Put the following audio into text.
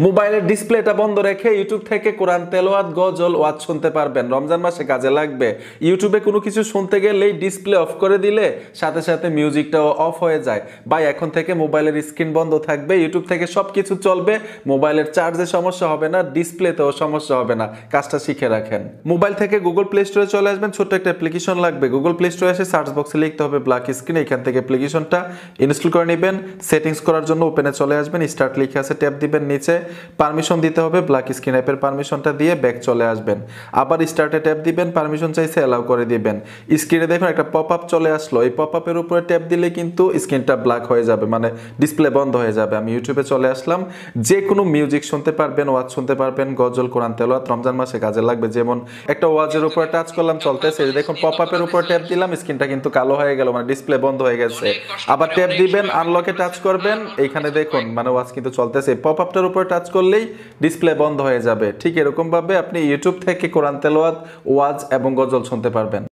মোবাইলের ডিসপ্লেটা বন্ধ রেখে ইউটিউব থেকে কোরআন তেলাওয়াত, গজল, ওয়াজ শুনতে পারবেন। রমজান মাসে কাজে লাগবে। ইউটিউবে কোনো কিছু শুনতে গেলেই ডিসপ্লে অফ করে দিলে সাথে সাথে মিউজিকটাও অফ হয়ে যায়। ভাই এখন থেকে মোবাইলের স্ক্রিন বন্ধ থাকবে, ইউটিউব থেকে সব কিছু চলবে, মোবাইলের চার্জে সমস্যা হবে না, ডিসপ্লেতেও সমস্যা হবে না। কাজটা শিখে রাখেন। মোবাইল থেকে গুগল প্লে স্টোরে চলে আসবেন, ছোট্ট একটা অ্যাপ্লিকেশন লাগবে। গুগল প্লে স্টোরে এসে সার্চ বক্সে লিখতে হবে ব্ল্যাক স্ক্রিন, এখান থেকে অ্যাপ্লিকেশনটা ইনস্টল করে নেবেন। সেটিংস করার জন্য ওপেনে চলে আসবেন, স্টার্ট লিখে আছে ট্যাপ দিবেন, নিচে পারমিশন দিতে হবে, ব্ল্যাক স্ক্রিন অ্যাপের পারমিশনটা দিয়ে ব্যাক চলে আসবেন। আবার স্টার্টে ট্যাপ দিবেন, পারমিশন চাইছে অ্যালাউ করে দিবেন। স্ক্রিনে দেখুন একটা পপ আপ চলে আসলো, এই পপ আপের উপরে ট্যাপ দিলে কিন্তু স্ক্রিনটা ব্ল্যাক হয়ে যাবে, মানে ডিসপ্লে বন্ধ হয়ে যাবে। আমি ইউটিউবে চলে আসলাম, যে কোনো মিউজিক শুনতে পারবেন, ওয়াজ শুনতে পারবেন, গজল, কোরআন তেলাওয়াত, রমজান মাসে কাজে লাগবে। যেমন একটা ওয়াজের উপরে টাচ করলাম, চলতেছে, দেখুন পপ আপের উপরে ট্যাপ দিলাম, স্ক্রিনটা কিন্তু কালো হয়ে গেল, মানে ডিসপ্লে বন্ধ হয়ে গেছে। আবার ট্যাপ দিবেন, আনলকে টাচ করবেন, এইখানে দেখুন মানে ওয়াজ কিন্তু চলতেছে। পপ আপটার উপরে টাচ করলেই ডিসপ্লে বন্ধ হয়ে যাবে। ঠিক এরকম ভাবে আপনি ইউটিউব থেকে কোরআন তেলাওয়াত, ওয়াজ এবং গজল শুনতে পারবেন।